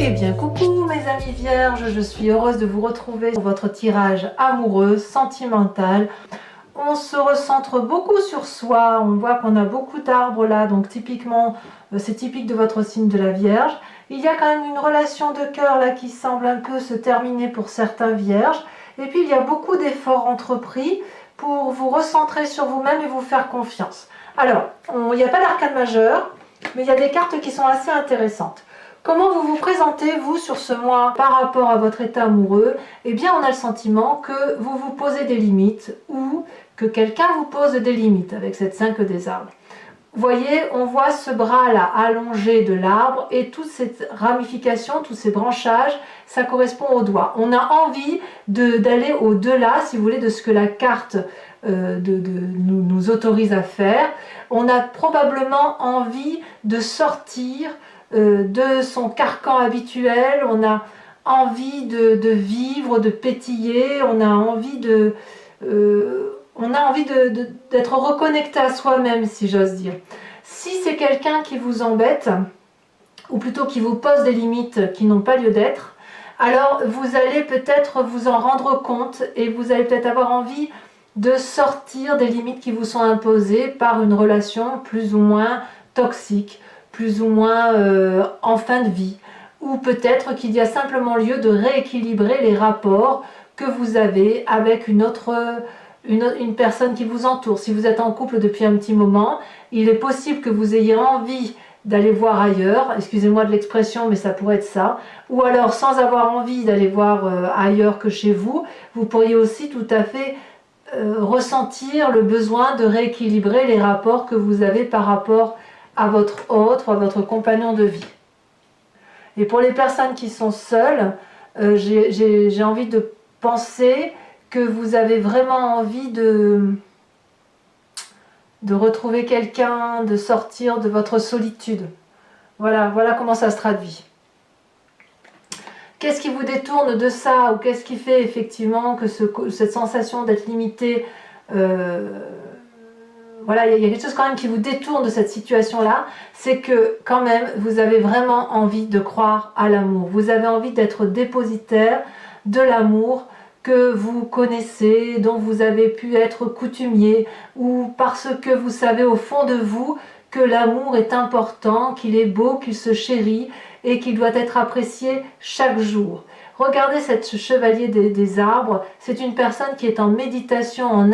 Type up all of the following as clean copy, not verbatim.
Eh bien coucou mes amis vierges, je suis heureuse de vous retrouver pour votre tirage amoureux, sentimental. On se recentre beaucoup sur soi, on voit qu'on a beaucoup d'arbres là, donc typiquement c'est typique de votre signe de la Vierge. Il y a quand même une relation de cœur là qui semble un peu se terminer pour certains vierges. Et puis il y a beaucoup d'efforts entrepris pour vous recentrer sur vous-même et vous faire confiance. Alors, il n'y a pas d'arcane majeur, mais il y a des cartes qui sont assez intéressantes. Comment vous vous présentez, vous, sur ce mois par rapport à votre état amoureux? Eh bien, on a le sentiment que vous vous posez des limites ou que quelqu'un vous pose des limites avec cette 5 des arbres. Vous voyez, on voit ce bras-là allongé de l'arbre et toute cette ramification, tous ces branchages, ça correspond au doigt. On a envie d'aller au-delà, si vous voulez, de ce que la carte nous autorise à faire. On a probablement envie de sortir de son carcan habituel, on a envie de vivre, de pétiller, on a envie d'être reconnecté à soi-même, si j'ose dire. Si c'est quelqu'un qui vous embête, ou plutôt qui vous pose des limites qui n'ont pas lieu d'être, alors vous allez peut-être vous en rendre compte et vous allez peut-être avoir envie de sortir des limites qui vous sont imposées par une relation plus ou moins toxique, plus ou moins en fin de vie, ou peut-être qu'il y a simplement lieu de rééquilibrer les rapports que vous avez avec une personne qui vous entoure. Si vous êtes en couple depuis un petit moment, il est possible que vous ayez envie d'aller voir ailleurs, excusez-moi de l'expression, mais ça pourrait être ça, ou alors sans avoir envie d'aller voir ailleurs que chez vous, vous pourriez aussi tout à fait ressentir le besoin de rééquilibrer les rapports que vous avez par rapport à votre autre ou à votre compagnon de vie. Et pour les personnes qui sont seules, j'ai envie de penser que vous avez vraiment envie de retrouver quelqu'un, de sortir de votre solitude. Voilà comment ça se traduit. Qu'est-ce qui vous détourne de ça, ou qu'est-ce qui fait effectivement que cette sensation d'être limité, voilà, il y a quelque chose quand même qui vous détourne de cette situation-là, c'est que quand même vous avez vraiment envie de croire à l'amour. Vous avez envie d'être dépositaire de l'amour que vous connaissez, dont vous avez pu être coutumier, ou parce que vous savez au fond de vous que l'amour est important, qu'il est beau, qu'il se chérit et qu'il doit être apprécié chaque jour. Regardez ce chevalier des arbres, c'est une personne qui est en méditation, en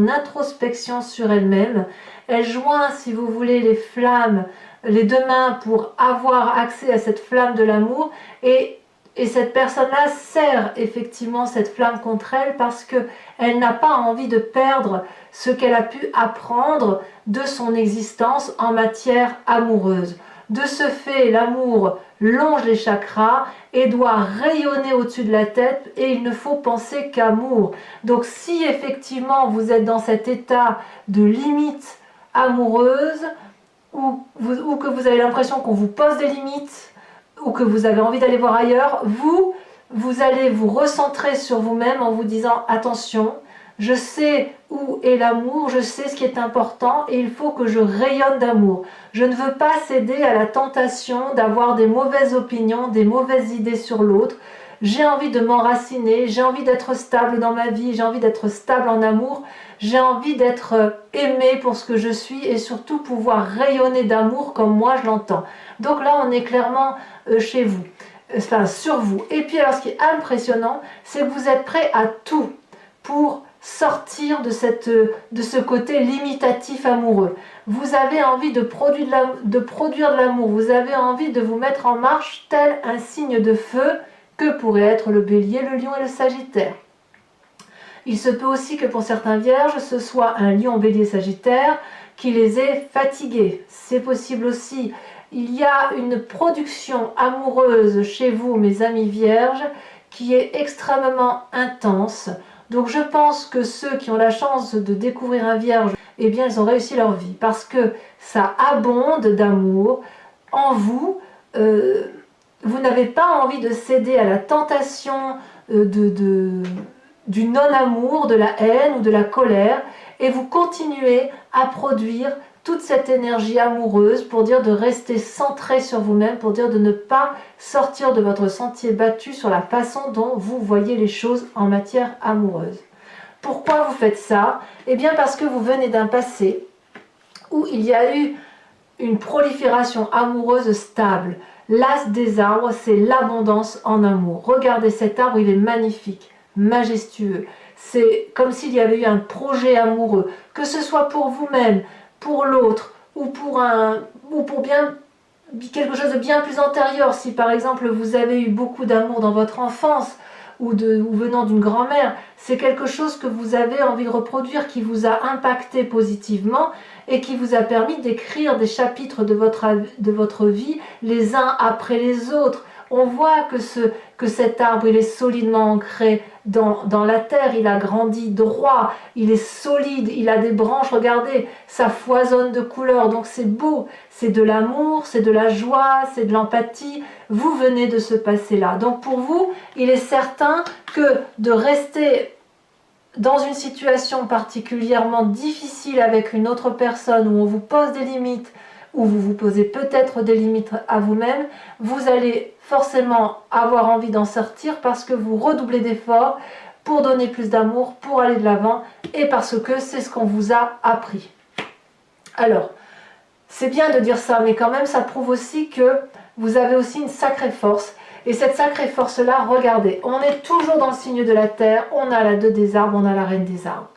introspection sur elle-même. Elle joint, si vous voulez, les flammes, les deux mains pour avoir accès à cette flamme de l'amour, et cette personne-là serre effectivement cette flamme contre elle parce qu'elle n'a pas envie de perdre ce qu'elle a pu apprendre de son existence en matière amoureuse. De ce fait, l'amour longe les chakras et doit rayonner au-dessus de la tête, et il ne faut penser qu'amour. Donc si effectivement vous êtes dans cet état de limite amoureuse, ou que vous avez l'impression qu'on vous pose des limites, ou que vous avez envie d'aller voir ailleurs, vous allez vous recentrer sur vous-même en vous disant attention, je sais où est l'amour, je sais ce qui est important et il faut que je rayonne d'amour. Je ne veux pas céder à la tentation d'avoir des mauvaises opinions, des mauvaises idées sur l'autre. J'ai envie de m'enraciner, j'ai envie d'être stable dans ma vie, j'ai envie d'être stable en amour, j'ai envie d'être aimée pour ce que je suis et surtout pouvoir rayonner d'amour comme moi je l'entends. Donc là on est clairement chez vous, enfin sur vous. Et puis alors ce qui est impressionnant, c'est que vous êtes prêt à tout pour sortir de ce côté limitatif amoureux. Vous avez envie de produire de l'amour, vous avez envie de vous mettre en marche tel un signe de feu que pourrait être le bélier, le lion et le sagittaire. Il se peut aussi que pour certains vierges, ce soit un lion, bélier, sagittaire qui les ait fatigués. C'est possible aussi. Il y a une production amoureuse chez vous, mes amis vierges, qui est extrêmement intense. Donc je pense que ceux qui ont la chance de découvrir un vierge, eh bien ils ont réussi leur vie parce que ça abonde d'amour en vous. Vous n'avez pas envie de céder à la tentation du non-amour, de la haine ou de la colère, et vous continuez à produire toute cette énergie amoureuse pour dire de rester centré sur vous-même, pour dire de ne pas sortir de votre sentier battu sur la façon dont vous voyez les choses en matière amoureuse. Pourquoi vous faites ça? Eh bien parce que vous venez d'un passé où il y a eu une prolifération amoureuse stable. L'as des arbres, c'est l'abondance en amour. Regardez cet arbre, il est magnifique, majestueux. C'est comme s'il y avait eu un projet amoureux, que ce soit pour vous-même, pour l'autre, ou pour bien quelque chose de bien plus antérieur. Si par exemple vous avez eu beaucoup d'amour dans votre enfance, ou venant d'une grand-mère, c'est quelque chose que vous avez envie de reproduire, qui vous a impacté positivement et qui vous a permis d'écrire des chapitres de votre vie les uns après les autres. On voit que cet arbre, il est solidement ancré dans la terre, il a grandi droit, il est solide, il a des branches, regardez, ça foisonne de couleurs, donc c'est beau, c'est de l'amour, c'est de la joie, c'est de l'empathie, vous venez de ce passé-là. Donc pour vous, il est certain que de rester dans une situation particulièrement difficile avec une autre personne, où on vous pose des limites, où vous vous posez peut-être des limites à vous-même, vous allez forcément avoir envie d'en sortir parce que vous redoublez d'efforts pour donner plus d'amour, pour aller de l'avant et parce que c'est ce qu'on vous a appris. Alors, c'est bien de dire ça, mais quand même ça prouve aussi que vous avez aussi une sacrée force. Et cette sacrée force-là, regardez, on est toujours dans le signe de la terre, on a la 2 des arbres, on a la reine des arbres.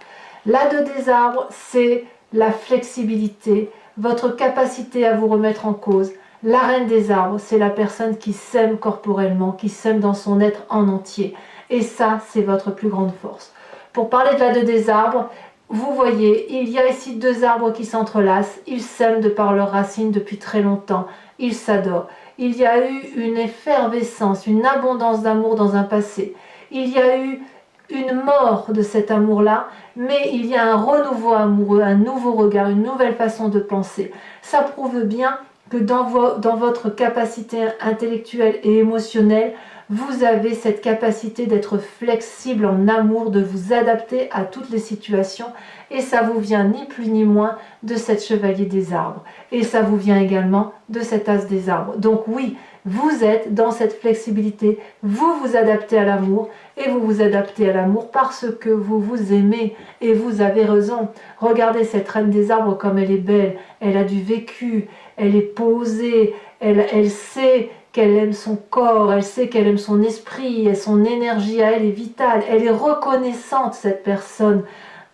La 2 des arbres, c'est la flexibilité, votre capacité à vous remettre en cause. La reine des arbres, c'est la personne qui s'aime corporellement, qui s'aime dans son être en entier. Et ça, c'est votre plus grande force. Pour parler de la 2 des arbres, vous voyez, il y a ici 2 arbres qui s'entrelacent. Ils s'aiment de par leurs racines depuis très longtemps. Ils s'adorent. Il y a eu une effervescence, une abondance d'amour dans un passé. Il y a eu une mort de cet amour-là, mais il y a un renouveau amoureux, un nouveau regard, une nouvelle façon de penser. Ça prouve bien que dans votre capacité intellectuelle et émotionnelle, vous avez cette capacité d'être flexible en amour, de vous adapter à toutes les situations, et ça vous vient ni plus ni moins de cette chevalier des arbres, et ça vous vient également de cet as des arbres. Donc oui, vous êtes dans cette flexibilité, vous vous adaptez à l'amour, et vous vous adaptez à l'amour parce que vous vous aimez, et vous avez raison. Regardez cette reine des arbres comme elle est belle, elle a du vécu, elle est posée, elle sait qu'elle aime son corps, elle sait qu'elle aime son esprit, et son énergie à elle est vitale, elle est reconnaissante, cette personne,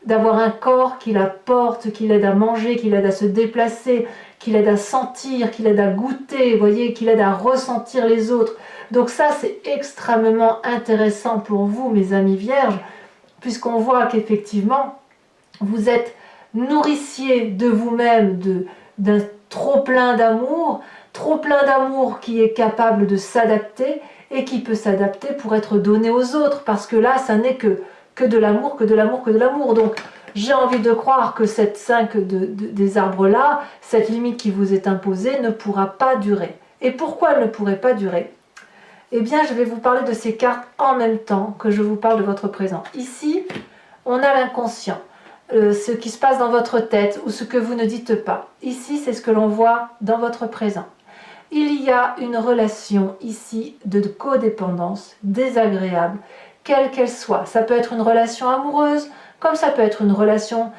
d'avoir un corps qui la porte, qui l'aide à manger, qui l'aide à se déplacer, qui l'aide à sentir, qui l'aide à goûter, voyez, qui l'aide à ressentir les autres. Donc ça, c'est extrêmement intéressant pour vous, mes amis vierges, puisqu'on voit qu'effectivement, vous êtes nourricier de vous-même, d'un trop-plein d'amour qui est capable de s'adapter et qui peut s'adapter pour être donné aux autres, parce que là, ça n'est que de l'amour, que de l'amour, que de l'amour. Donc, j'ai envie de croire que cette 5 des arbres-là, cette limite qui vous est imposée, ne pourra pas durer. Et pourquoi elle ne pourrait pas durer? Eh bien, je vais vous parler de ces cartes en même temps que je vous parle de votre présent. Ici, on a l'inconscient, ce qui se passe dans votre tête ou ce que vous ne dites pas. Ici, c'est ce que l'on voit dans votre présent. Il y a une relation ici de codépendance désagréable, quelle qu'elle soit. Ça peut être une relation amoureuse, comme ça peut être une relation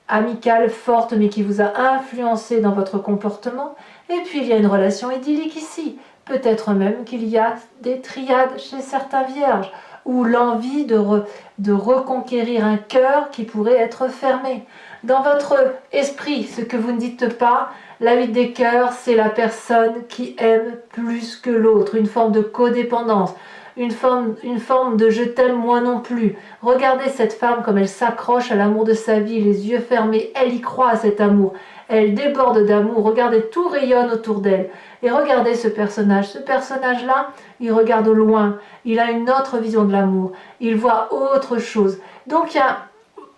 amicale forte, mais qui vous a influencé dans votre comportement. Et puis il y a une relation idyllique ici. Peut-être même qu'il y a des triades chez certains vierges, ou l'envie de reconquérir un cœur qui pourrait être fermé. Dans votre esprit, ce que vous ne dites pas, la 8 des cœurs, c'est la personne qui aime plus que l'autre, une forme de codépendance, une forme de je t'aime moi non plus. Regardez cette femme comme elle s'accroche à l'amour de sa vie, les yeux fermés, elle y croit à cet amour, elle déborde d'amour, regardez, tout rayonne autour d'elle. Et regardez ce personnage-là, il regarde au loin, il a une autre vision de l'amour, il voit autre chose. Donc il y a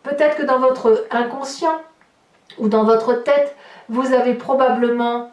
peut-être que dans votre inconscient ou dans votre tête, vous avez probablement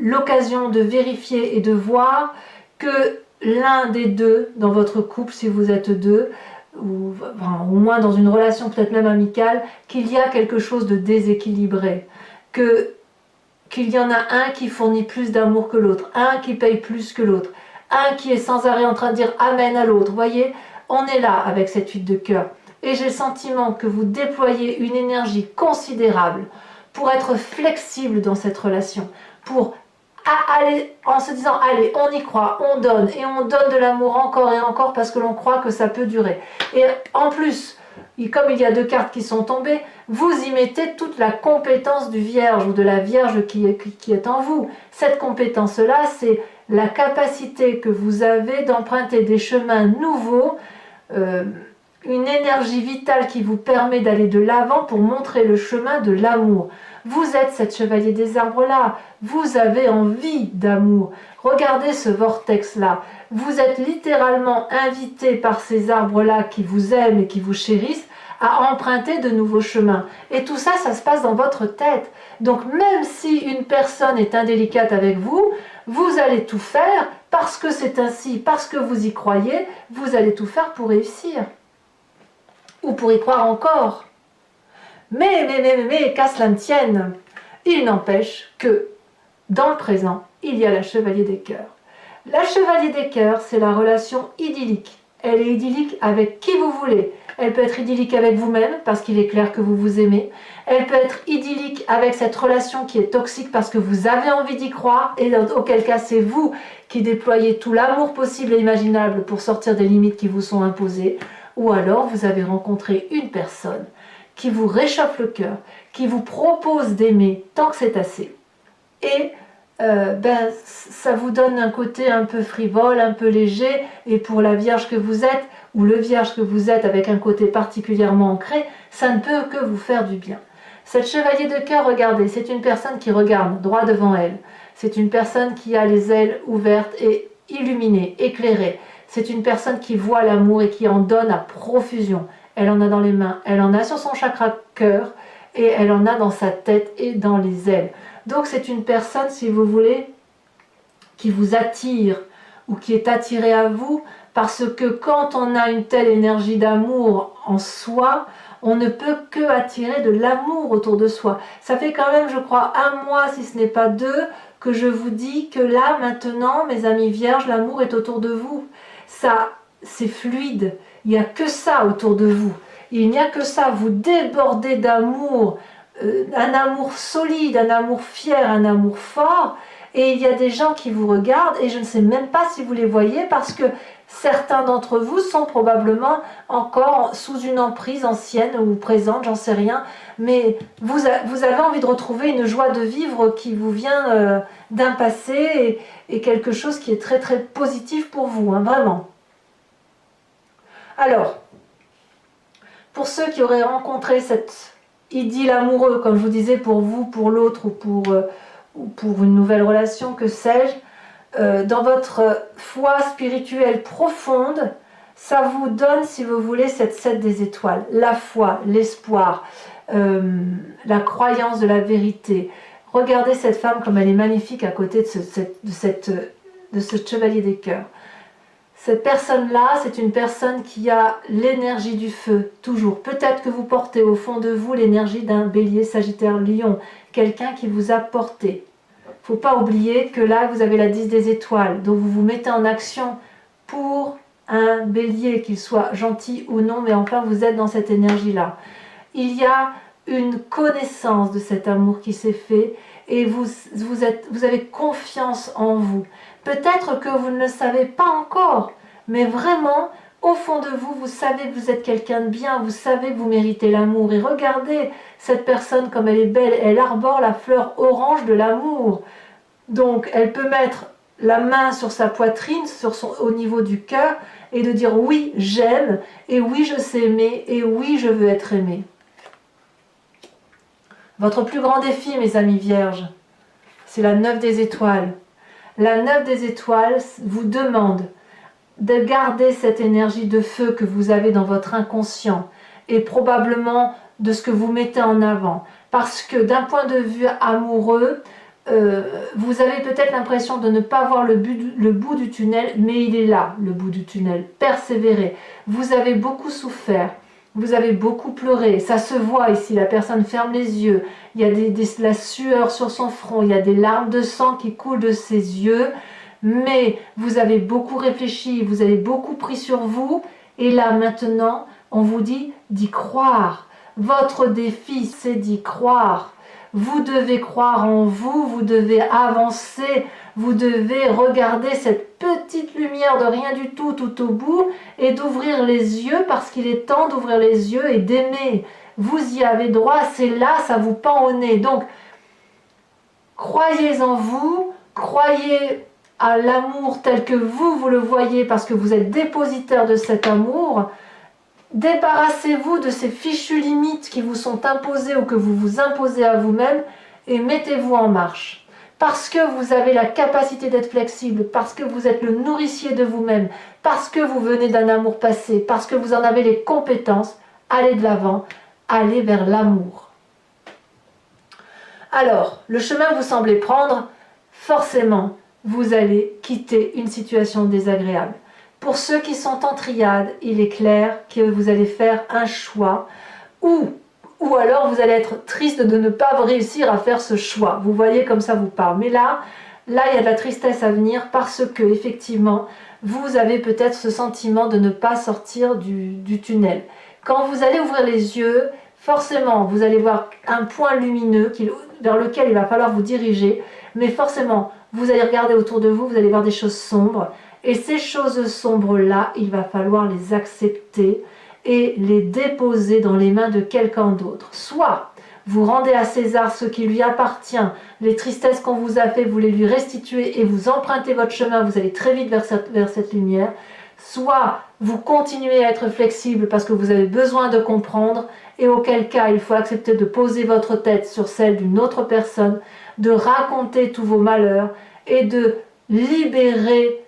l'occasion de vérifier et de voir que l'un des deux, dans votre couple, si vous êtes deux, ou enfin, au moins dans une relation peut-être même amicale, qu'il y a quelque chose de déséquilibré, qu'il y en a un qui fournit plus d'amour que l'autre, un qui paye plus que l'autre, un qui est sans arrêt en train de dire amen à l'autre. Vous voyez, on est là avec cette 8 de cœur. Et j'ai le sentiment que vous déployez une énergie considérable pour être flexible dans cette relation, pour aller en se disant allez, on y croit, on donne, et on donne de l'amour encore et encore parce que l'on croit que ça peut durer. Et en plus, comme il y a 2 cartes qui sont tombées, vous y mettez toute la compétence du Vierge ou de la Vierge qui est en vous. Cette compétence-là, c'est la capacité que vous avez d'emprunter des chemins nouveaux, une énergie vitale qui vous permet d'aller de l'avant pour montrer le chemin de l'amour. Vous êtes cette chevalier des arbres-là, vous avez envie d'amour. Regardez ce vortex-là. Vous êtes littéralement invité par ces arbres-là qui vous aiment et qui vous chérissent à emprunter de nouveaux chemins. Et tout ça, ça se passe dans votre tête. Donc même si une personne est indélicate avec vous, vous allez tout faire parce que c'est ainsi, parce que vous y croyez, vous allez tout faire pour réussir. Ou pour y croire encore. Mais qu'à cela ne tienne, il n'empêche que dans le présent, il y a la chevalier des cœurs. La chevalier des cœurs, c'est la relation idyllique. Elle est idyllique avec qui vous voulez. Elle peut être idyllique avec vous-même, parce qu'il est clair que vous vous aimez. Elle peut être idyllique avec cette relation qui est toxique parce que vous avez envie d'y croire, et auquel cas c'est vous qui déployez tout l'amour possible et imaginable pour sortir des limites qui vous sont imposées. Ou alors vous avez rencontré une personne qui vous réchauffe le cœur, qui vous propose d'aimer tant que c'est assez. Et ça vous donne un côté un peu frivole, un peu léger, et pour la Vierge que vous êtes, ou le Vierge que vous êtes avec un côté particulièrement ancré, ça ne peut que vous faire du bien. Cette chevalier de cœur, regardez, c'est une personne qui regarde droit devant elle. C'est une personne qui a les ailes ouvertes et illuminées, éclairées. C'est une personne qui voit l'amour et qui en donne à profusion. Elle en a dans les mains, elle en a sur son chakra cœur, et elle en a dans sa tête et dans les ailes. Donc c'est une personne, si vous voulez, qui vous attire ou qui est attirée à vous, parce que quand on a une telle énergie d'amour en soi, on ne peut que attirer de l'amour autour de soi. Ça fait quand même, je crois, 1 mois, si ce n'est pas 2, que je vous dis que là, maintenant, mes amis vierges, l'amour est autour de vous. Ça, c'est fluide. Il n'y a que ça autour de vous. Il n'y a que ça. Vous débordez d'amour, un amour solide, un amour fier, un amour fort. Et il y a des gens qui vous regardent et je ne sais même pas si vous les voyez parce que certains d'entre vous sont probablement encore sous une emprise ancienne ou présente, j'en sais rien. Mais vous avez envie de retrouver une joie de vivre qui vous vient d'un passé et quelque chose qui est très très positif pour vous, hein, vraiment. Alors, pour ceux qui auraient rencontré cette idylle amoureuse, comme je vous disais, pour vous, pour l'autre ou pour une nouvelle relation, que sais-je, dans votre foi spirituelle profonde, ça vous donne, si vous voulez, cette 7 des étoiles. La foi, l'espoir, la croyance de la vérité. Regardez cette femme comme elle est magnifique à côté de ce chevalier des cœurs. Cette personne-là, c'est une personne qui a l'énergie du feu, toujours. Peut-être que vous portez au fond de vous l'énergie d'un bélier, sagittaire, lion, quelqu'un qui vous a porté. Il ne faut pas oublier que là, vous avez la 10 des étoiles, donc vous vous mettez en action pour un bélier, qu'il soit gentil ou non, mais enfin, vous êtes dans cette énergie-là. Il y a une connaissance de cet amour qui s'est fait et vous avez confiance en vous. Peut-être que vous ne le savez pas encore, mais vraiment, au fond de vous, vous savez que vous êtes quelqu'un de bien, vous savez que vous méritez l'amour. Et regardez cette personne comme elle est belle, elle arbore la fleur orange de l'amour. Donc, elle peut mettre la main sur sa poitrine, au niveau du cœur, et de dire oui, j'aime, et oui, je sais aimer, et oui, je veux être aimé. Votre plus grand défi, mes amis vierges, c'est la 9 des étoiles. La 9 des étoiles vous demande de garder cette énergie de feu que vous avez dans votre inconscient et probablement de ce que vous mettez en avant. Parce que d'un point de vue amoureux, vous avez peut-être l'impression de ne pas voir le bout du tunnel, mais il est là, le bout du tunnel. Persévérez. Vous avez beaucoup souffert, vous avez beaucoup pleuré, ça se voit ici, la personne ferme les yeux, il y a la sueur sur son front, il y a des larmes de sang qui coulent de ses yeux, mais vous avez beaucoup réfléchi, vous avez beaucoup pris sur vous, et là maintenant, on vous dit d'y croire. Votre défi, c'est d'y croire. Vous devez croire en vous, vous devez avancer, vous devez regarder cette petite lumière de rien du tout tout au bout et d'ouvrir les yeux parce qu'il est temps d'ouvrir les yeux et d'aimer. Vous y avez droit, c'est là, ça vous pend au nez. Donc, croyez en vous, croyez à l'amour tel que vous le voyez parce que vous êtes dépositaire de cet amour. Débarrassez-vous de ces fichues limites qui vous sont imposées ou que vous vous imposez à vous-même et mettez-vous en marche. Parce que vous avez la capacité d'être flexible, parce que vous êtes le nourricier de vous-même, parce que vous venez d'un amour passé, parce que vous en avez les compétences, allez de l'avant, allez vers l'amour. Alors, le chemin que vous semblez prendre, forcément, vous allez quitter une situation désagréable. Pour ceux qui sont en triade, il est clair que vous allez faire un choix ou alors vous allez être triste de ne pas réussir à faire ce choix. Vous voyez comme ça vous parle. Mais là, il y a de la tristesse à venir parce que effectivement, vous avez peut-être ce sentiment de ne pas sortir du tunnel. Quand vous allez ouvrir les yeux, forcément, vous allez voir un point lumineux vers lequel il va falloir vous diriger. Mais forcément, vous allez regarder autour de vous, vous allez voir des choses sombres. Et ces choses sombres-là, il va falloir les accepter et les déposer dans les mains de quelqu'un d'autre. Soit vous rendez à César ce qui lui appartient, les tristesses qu'on vous a fait, vous les lui restituez et vous empruntez votre chemin, vous allez très vite vers cette lumière. Soit vous continuez à être flexible parce que vous avez besoin de comprendre et auquel cas il faut accepter de poser votre tête sur celle d'une autre personne, de raconter tous vos malheurs et de libérer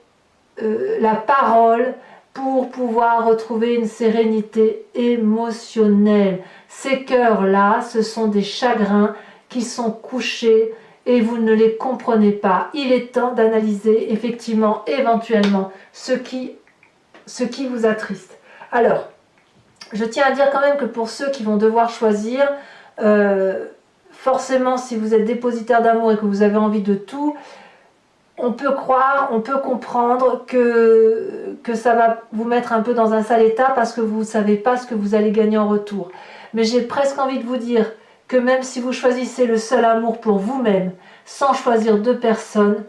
la parole pour pouvoir retrouver une sérénité émotionnelle. Ces cœurs-là, ce sont des chagrins qui sont couchés et vous ne les comprenez pas. Il est temps d'analyser effectivement, éventuellement, ce qui vous attriste. Alors, je tiens à dire quand même que pour ceux qui vont devoir choisir, forcément, si vous êtes dépositaire d'amour et que vous avez envie de tout, on peut croire, on peut comprendre que ça va vous mettre un peu dans un sale état parce que vous ne savez pas ce que vous allez gagner en retour. Mais j'ai presque envie de vous dire que même si vous choisissez le seul amour pour vous-même, sans choisir deux personnes,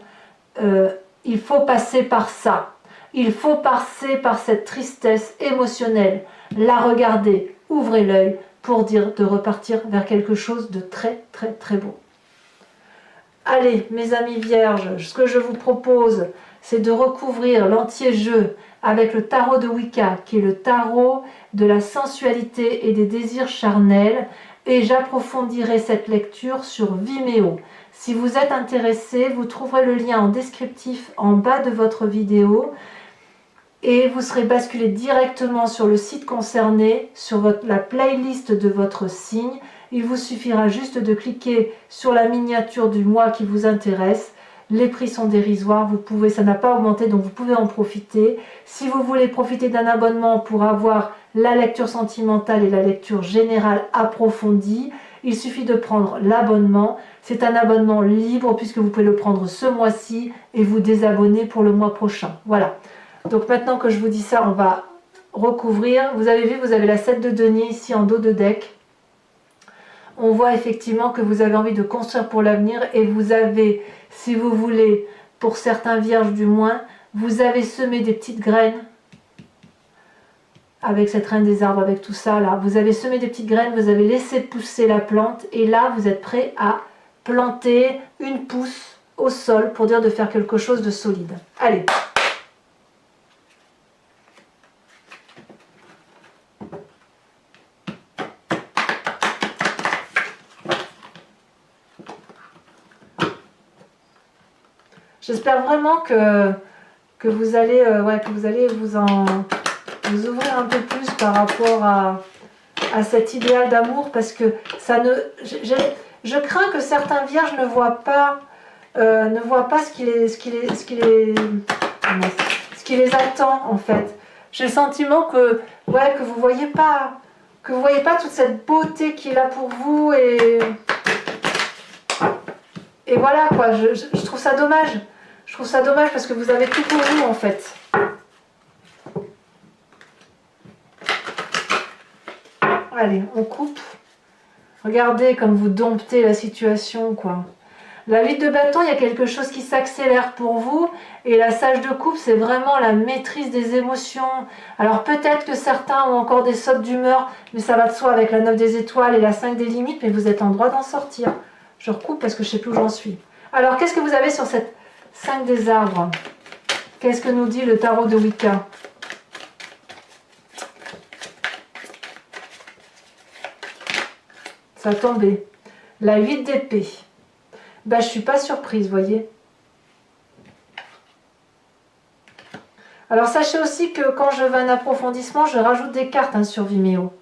il faut passer par ça. Il faut passer par cette tristesse émotionnelle, la regarder, ouvrez l'œil pour dire de repartir vers quelque chose de très très très beau. Allez, mes amis vierges, ce que je vous propose, c'est de recouvrir l'entier jeu avec le tarot de Wicca, qui est le tarot de la sensualité et des désirs charnels, et j'approfondirai cette lecture sur Vimeo. Si vous êtes intéressé, vous trouverez le lien en descriptif en bas de votre vidéo, et vous serez basculé directement sur le site concerné, sur la playlist de votre signe. Il vous suffira juste de cliquer sur la miniature du mois qui vous intéresse. Les prix sont dérisoires, ça n'a pas augmenté, donc vous pouvez en profiter. Si vous voulez profiter d'un abonnement pour avoir la lecture sentimentale et la lecture générale approfondie, il suffit de prendre l'abonnement. C'est un abonnement libre puisque vous pouvez le prendre ce mois-ci et vous désabonner pour le mois prochain. Voilà. Donc maintenant que je vous dis ça, on va recouvrir. Vous avez vu, vous avez la 7 de denier ici en dos de deck. On voit effectivement que vous avez envie de construire pour l'avenir et vous avez, si vous voulez, pour certains vierges du moins, vous avez semé des petites graines avec cette reine des arbres, avec tout ça là. Vous avez semé des petites graines, vous avez laissé pousser la plante et là vous êtes prêt à planter une pousse au sol pour dire de faire quelque chose de solide. Allez! J'espère vraiment que vous allez, vous ouvrir un peu plus par rapport à cet idéal d'amour parce que ça ne, je crains que certains vierges ne voient pas ne voient pas ce qui les attend en fait. J'ai le sentiment que, ouais, que vous voyez pas toute cette beauté qui est là pour vous et voilà quoi, je trouve ça dommage. Je trouve ça dommage parce que vous avez tout pour vous en fait. Allez, on coupe. Regardez comme vous domptez la situation quoi. La 8 de bâton, il y a quelque chose qui s'accélère pour vous. Et la sage de coupe, c'est vraiment la maîtrise des émotions. Alors peut-être que certains ont encore des sautes d'humeur, mais ça va de soi avec la 9 des étoiles et la 5 des limites, mais vous êtes en droit d'en sortir. Je recoupe parce que je ne sais plus où j'en suis. Alors qu'est-ce que vous avez sur cette 5 des arbres? Qu'est-ce que nous dit le tarot de Wicca? Ça a tombé. La 8 d'épée. Ben, je ne suis pas surprise, voyez. Alors sachez aussi que quand je veux un approfondissement, je rajoute des cartes sur Vimeo.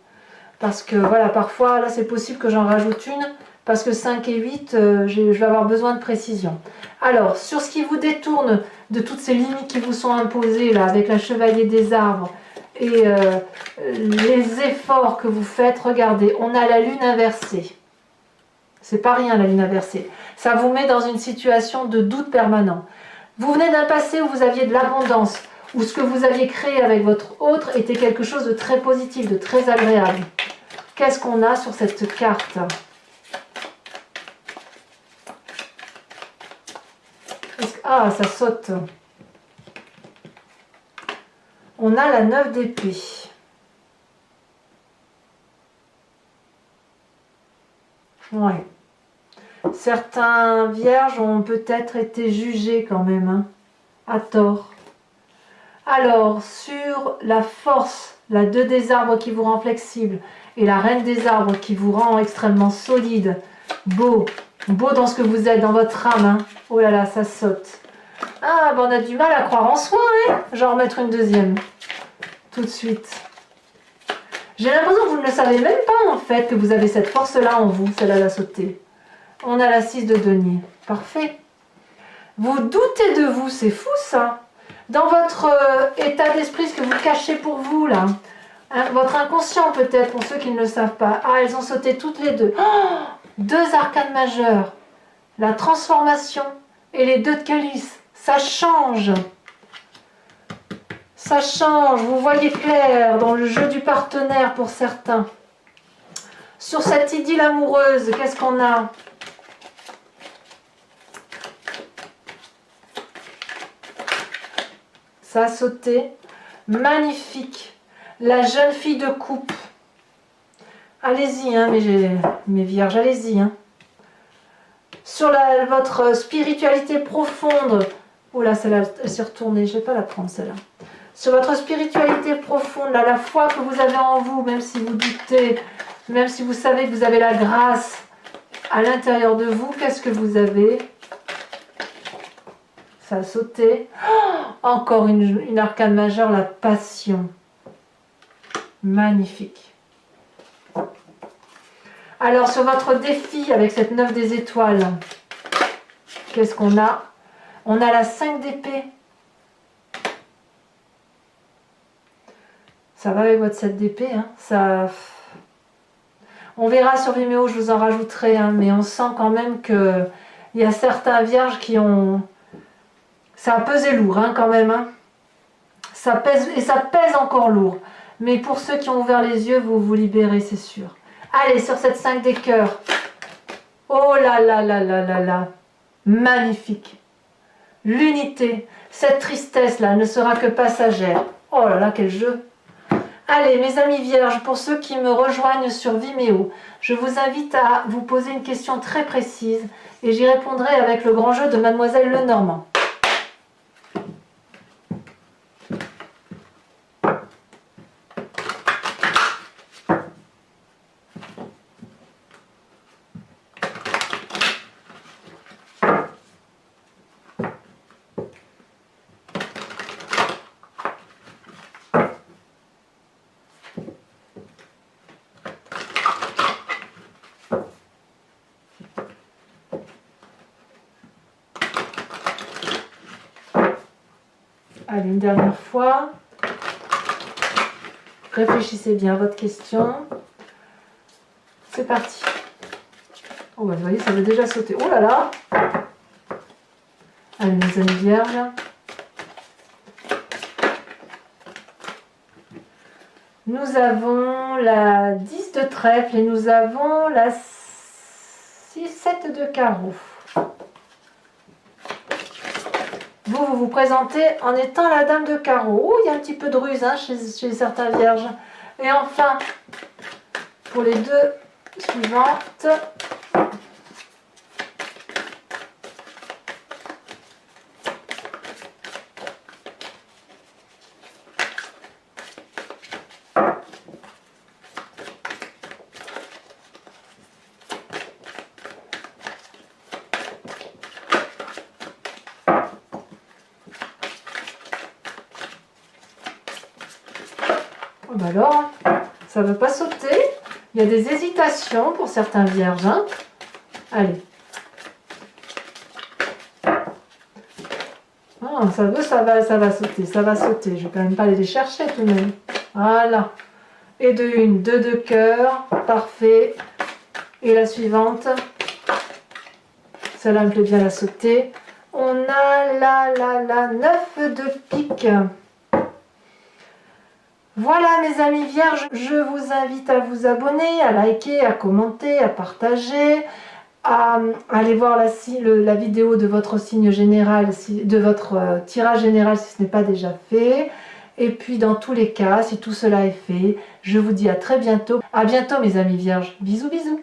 Parce que voilà, parfois, là c'est possible que j'en rajoute une, parce que 5 et 8, je vais avoir besoin de précision. Alors, sur ce qui vous détourne de toutes ces limites qui vous sont imposées, là, avec la chevalier des arbres, et les efforts que vous faites, regardez, on a la lune inversée. C'est pas rien la lune inversée. Ça vous met dans une situation de doute permanent. Vous venez d'un passé où vous aviez de l'abondance, où ce que vous aviez créé avec votre autre était quelque chose de très positif, de très agréable. Qu'est-ce qu'on a sur cette carte? Ah, ça saute. On a la 9 d'épée. Ouais. Certains vierges ont peut-être été jugés quand même, hein, à tort. Alors, sur la force, la 2 des arbres qui vous rend flexible et la reine des arbres qui vous rend extrêmement solide, beau dans ce que vous êtes, dans votre âme, hein. Oh là là, ça saute. Ah, ben on a du mal à croire en soi, hein. Je vais en remettre une deuxième, tout de suite. J'ai l'impression que vous ne le savez même pas, en fait, que vous avez cette force-là en vous, celle-là a sauté. On a la 6 de denier. Parfait. Vous doutez de vous, c'est fou ça. Dans votre état d'esprit, ce que vous cachez pour vous, là, hein, votre inconscient peut-être, pour ceux qui ne le savent pas. Ah, elles ont sauté toutes les deux. Oh, 2 arcanes majeures. La transformation et les 2 de calice. Ça change. Ça change. Vous voyez clair dans le jeu du partenaire pour certains. Sur cette idylle amoureuse, qu'est-ce qu'on a ? Ça a sauté. Magnifique. La jeune fille de coupe. Allez-y, hein, mes vierges, allez-y. Hein. Sur votre spiritualité profonde. Oh là, celle-là, elle s'est retournée. Je ne vais pas la prendre, celle-là. Sur votre spiritualité profonde, là, la foi que vous avez en vous, même si vous doutez, même si vous savez que vous avez la grâce à l'intérieur de vous, qu'est-ce que vous avez ? Ça a sauté. Oh, encore une arcane majeure, la passion. Magnifique. Alors, sur votre défi avec cette 9 des étoiles, qu'est-ce qu'on a ? On a la 5 d'épée. Ça va avec votre 7 d'épée, hein, ça... On verra sur Vimeo, je vous en rajouterai, hein, mais on sent quand même qu'il y a certains vierges qui ont... Ça a pesé lourd, hein, quand même. Hein. Ça pèse, et ça pèse encore lourd. Mais pour ceux qui ont ouvert les yeux, vous vous libérez, c'est sûr. Allez, sur cette 5 des cœurs. Oh là là là là là là. Magnifique. L'unité, cette tristesse-là ne sera que passagère. Oh là là, quel jeu. Allez, mes amis vierges, pour ceux qui me rejoignent sur Vimeo, je vous invite à vous poser une question très précise et j'y répondrai avec le grand jeu de Mademoiselle Lenormand. Allez, une dernière fois. Réfléchissez bien à votre question. C'est parti. Oh, bah, vous voyez, ça veut déjà sauter. Oh là là! Allez, mes amis vierges. Nous avons la 10 de trèfle et nous avons la 7 de carreau. Vous vous présentez en étant la dame de carreau. Oh, il y a un petit peu de ruse hein, chez certains vierges. Et enfin, pour les deux suivantes, bah alors, ça ne veut pas sauter. Il y a des hésitations pour certains vierges. Hein. Allez. Ah, ça va sauter, ça va sauter. Je vais quand même pas aller les chercher tout de même. Voilà. Et de une, deux de cœur. Parfait. Et la suivante. Celle-là me plaît bien la sauter. On a la 9 de pique. Voilà mes amis vierges, je vous invite à vous abonner, à liker, à commenter, à partager, à aller voir la vidéo de votre signe général, de votre tirage général si ce n'est pas déjà fait. Et puis dans tous les cas, si tout cela est fait, je vous dis à très bientôt. À bientôt mes amis vierges. Bisous bisous.